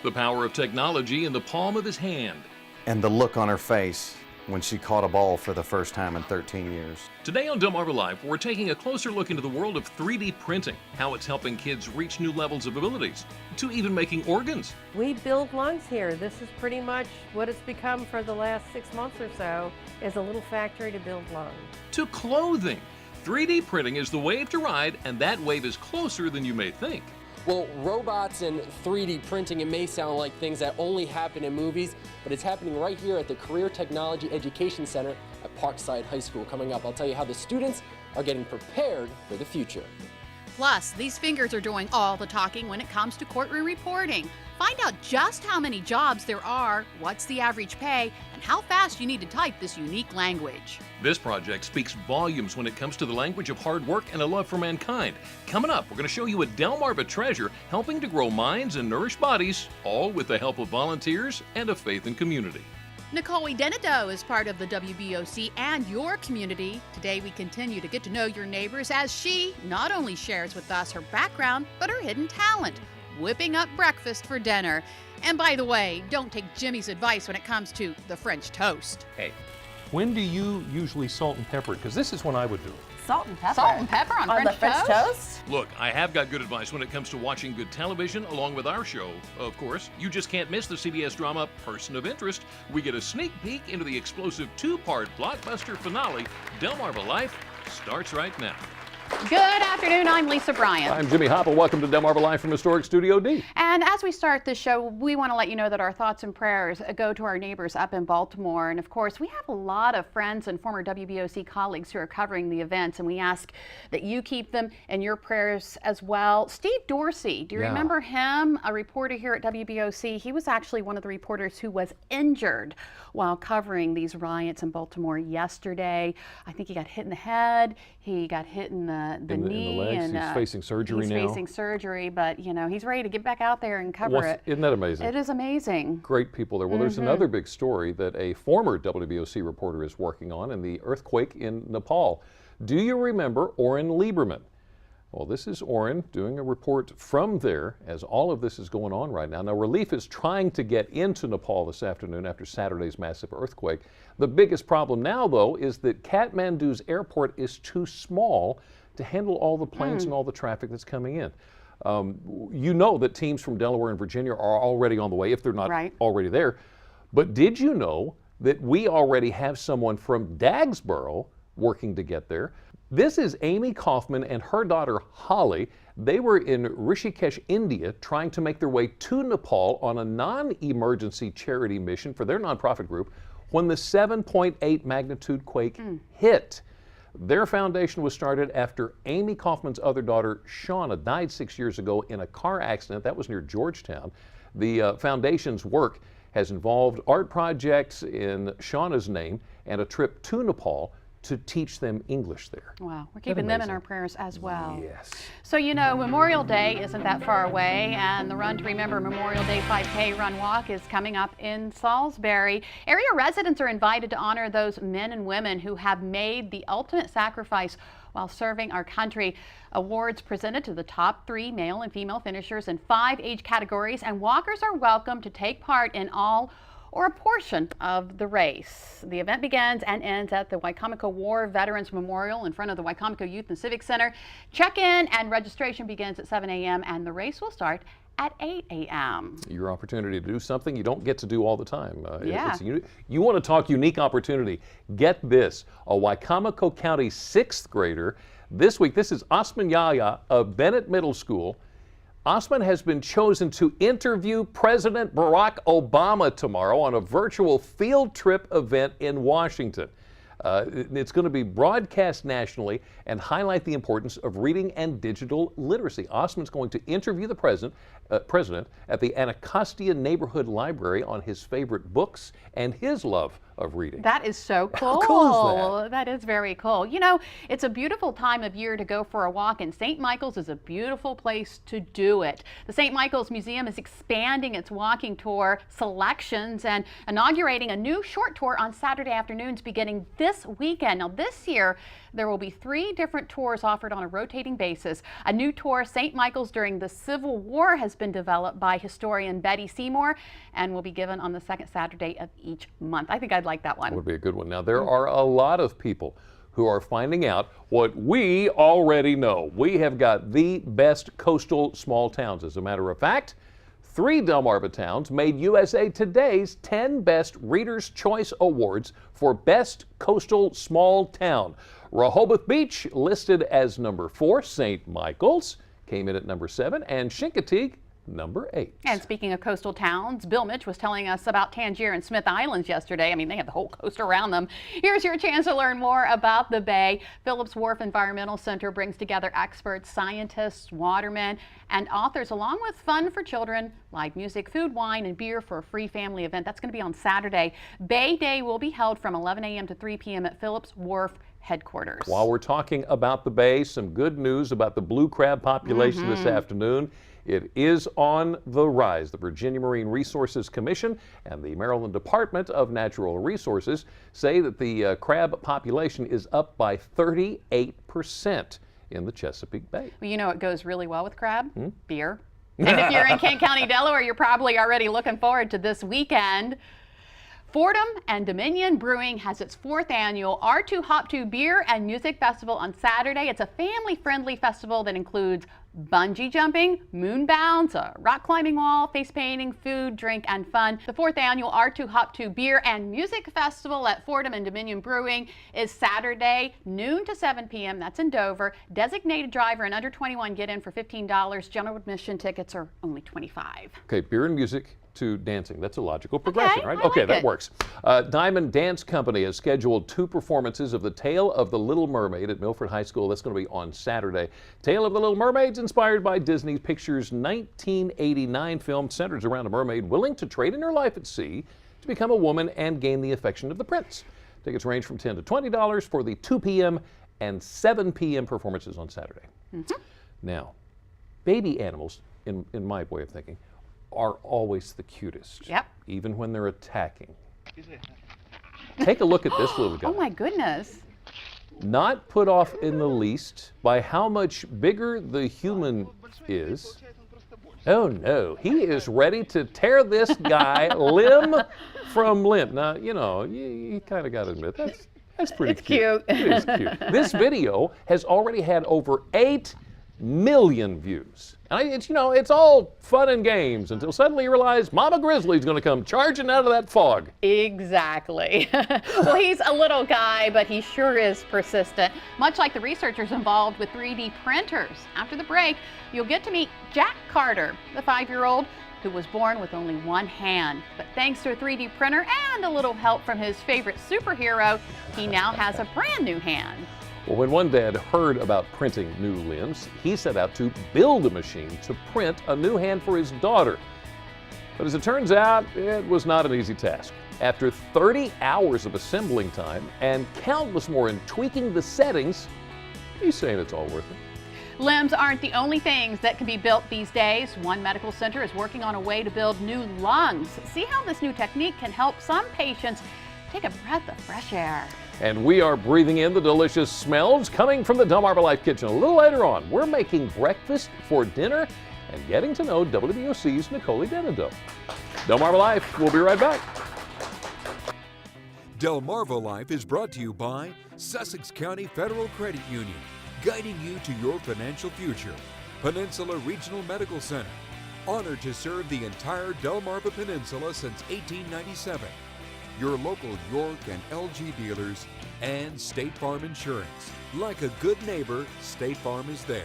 The power of technology in the palm of his hand. And the look on her face when she caught a ball for the first time in 13 years. Today on DelmarvaLife, we're taking a closer look into the world of 3D printing, how it's helping kids reach new levels of abilities, to even making organs. We build lungs here. This is pretty much what it's become for the last 6 months or so, is a little factory to build lungs. To clothing. 3D printing is the wave to ride, and that wave is closer than you may think. Well, robots and 3D printing, it may sound like things that only happen in movies, but it's happening right here at the Career Technology Education Center at Parkside High School. Coming up, I'll tell you how the students are getting prepared for the future. Plus, these fingers are doing all the talking when it comes to courtroom reporting. Find out just how many jobs there are, what's the average pay, and how fast you need to type this unique language. This project speaks volumes when it comes to the language of hard work and a love for mankind. Coming up, we're going to show you a Delmarva treasure helping to grow minds and nourish bodies, all with the help of volunteers and a faith and community. Nicole Edenedo is part of the WBOC and your community. Today we continue to get to know your neighbors as she not only shares with us her background, but her hidden talent, whipping up breakfast for dinner. And by the way, don't take Jimmy's advice when it comes to the French toast. Hey, when do you usually salt and pepper it? Because this is when I would do it. Salt and pepper? Salt and pepper on the French French toast? Look, I have got good advice when it comes to watching good television along with our show, of course. You just can't miss the CBS drama Person of Interest. We get a sneak peek into the explosive two-part blockbuster finale. DelmarvaLife starts right now. Good afternoon, I'm Lisa Bryant. I'm Jimmy Hopple. Welcome to DelmarvaLife from Historic Studio D. And as we start this show, we want to let you know that our thoughts and prayers go to our neighbors up in Baltimore. And of course, we have a lot of friends and former WBOC colleagues who are covering the events, and we ask that you keep them in your prayers as well. Steve Dorsey, do you remember him? A reporter here at WBOC. He was actually one of the reporters who was injured while covering these riots in Baltimore yesterday. I think he got hit in the head, he got hit in the knee. In the legs. And he's facing surgery now. He's facing surgery, but you know, he's ready to get back out there and cover it. Isn't that amazing? It is amazing. Great people there. Well, there's another big story that a former WBOC reporter is working on in the earthquake in Nepal. Do you remember Oren Lieberman? Well, this is Oren doing a report from there as all of this is going on right now. Now, relief is trying to get into Nepal this afternoon after Saturday's massive earthquake. The biggest problem now, though, is that Kathmandu's airport is too small to handle all the planes and all the traffic that's coming in. You know that teams from Delaware and Virginia are already on the way, if they're not already there. But did you know that we already have someone from Dagsboro working to get there? This is Amy Kaufman and her daughter Holly. They were in Rishikesh, India, trying to make their way to Nepal on a non-emergency charity mission for their nonprofit group when the 7.8 magnitude quake hit. Their foundation was started after Amy Kaufman's other daughter, Shauna, died 6 years ago in a car accident. That was near Georgetown. The foundation's work has involved art projects in Shauna's name and a trip to Nepal to teach them English there. Wow, we're keeping them in our prayers as well. Yes. So you know, Memorial Day isn't that far away, and the Run to Remember Memorial Day 5K Run Walk is coming up in Salisbury. Area residents are invited to honor those men and women who have made the ultimate sacrifice while serving our country. Awards presented to the top 3 male and female finishers in 5 age categories, and walkers are welcome to take part in all or a portion of the race. The event begins and ends at the Wicomico War Veterans Memorial in front of the Wicomico Youth and Civic Center. Check-in and registration begins at 7 a.m. and the race will start at 8 a.m. Your opportunity to do something you don't get to do all the time. You want to talk unique opportunity. Get this, a Wicomico County 6th grader. This week, this is Osman Yahya of Bennett Middle School. Osman has been chosen to interview President Barack Obama tomorrow on a virtual field trip event in Washington. It's going to be broadcast nationally and highlight the importance of reading and digital literacy. Osman's going to interview the president at the Anacostia Neighborhood Library on his favorite books and his love of reading. That is so cool. How cool is that? That is very cool. You know, it's a beautiful time of year to go for a walk, and St. Michael's is a beautiful place to do it. The St. Michael's Museum is expanding its walking tour selections and inaugurating a new short tour on Saturday afternoons beginning this weekend. Now this year, There will be 3 different tours offered on a rotating basis. A new tour, St. Michael's During the Civil War, has been developed by historian Betty Seymour and will be given on the second Saturday of each month. I think I'd like that one. That would be a good one. Now, there are a lot of people who are finding out what we already know. We have got the best coastal small towns. As a matter of fact, 3 Delmarva towns made USA Today's 10 Best Reader's Choice Awards for Best Coastal Small Town. Rehoboth Beach, listed as number 4, St. Michael's came in at number 7, and Chincoteague, number 8. And speaking of coastal towns, Bill Mitch was telling us about Tangier and Smith Islands yesterday. I mean, they have the whole coast around them. Here's your chance to learn more about the Bay. Phillips Wharf Environmental Center brings together experts, scientists, watermen, and authors, along with fun for children, live music, food, wine, and beer for a free family event. That's going to be on Saturday. Bay Day will be held from 11 a.m. to 3 p.m. at Phillips Wharf headquarters. While we're talking about the Bay, some good news about the blue crab population this afternoon. It is on the rise. The Virginia Marine Resources Commission and the Maryland Department of Natural Resources say that the crab population is up by 38% in the Chesapeake Bay. Well, you know what goes really well with crab? Beer. And if you're in Kent County, Delaware, you're probably already looking forward to this weekend. Fordham and Dominion Brewing has its 4th annual R2 Hop 2 Beer and Music Festival on Saturday. It's a family-friendly festival that includes bungee jumping, moon bounds, a rock climbing wall, face painting, food, drink, and fun. The 4th annual R2 Hop 2 Beer and Music Festival at Fordham and Dominion Brewing is Saturday, noon to 7 p.m. That's in Dover. Designated driver and under 21 get in for $15. General admission tickets are only $25. Okay, beer and music to dancing. That's a logical progression, right? I like that it. works. Diamond Dance Company has scheduled 2 performances of The Tale of the Little Mermaid at Milford High School. That's going to be on Saturday. Tale of the Little Mermaid's inspired by Disney Pictures' 1989 film, centers around a mermaid willing to trade in her life at sea to become a woman and gain the affection of the prince. Tickets range from $10 to $20 for the 2 p.m. and 7 p.m. performances on Saturday. Now, baby animals, in my way of thinking, are always the cutest. Yep. Even when they're attacking. Take a look at this little guy. Oh my goodness. Not put off in the least by how much bigger the human is. Oh no, he is ready to tear this guy limb from limb. Now, you know, you kind of got to admit, that's pretty cute. It is cute. This video has already had over 8 million views. And it's all fun and games until suddenly you realize Mama Grizzly's going to come charging out of that fog. Exactly. Well, he's a little guy, but he sure is persistent, much like the researchers involved with 3D printers. After the break, you'll get to meet Jack Carter, the 5-year-old who was born with only one hand. But thanks to a 3D printer and a little help from his favorite superhero, he now has a brand new hand. Well, when one dad heard about printing new limbs, he set out to build a machine to print a new hand for his daughter. But as it turns out, it was not an easy task. After 30 hours of assembling time and countless more in tweaking the settings, he's saying it's all worth it. Limbs aren't the only things that can be built these days. One medical center is working on a way to build new lungs. See how this new technique can help some patients take a breath of fresh air. And we are breathing in the delicious smells coming from the DelmarvaLife kitchen. A little later on, we're making breakfast for dinner and getting to know WBOC's Nicole Edenedo. DelmarvaLife, we'll be right back. DelmarvaLife is brought to you by Sussex County Federal Credit Union, guiding you to your financial future. Peninsula Regional Medical Center, honored to serve the entire Delmarva Peninsula since 1897. Your local York and LG dealers, and State Farm Insurance. Like a good neighbor, State Farm is there.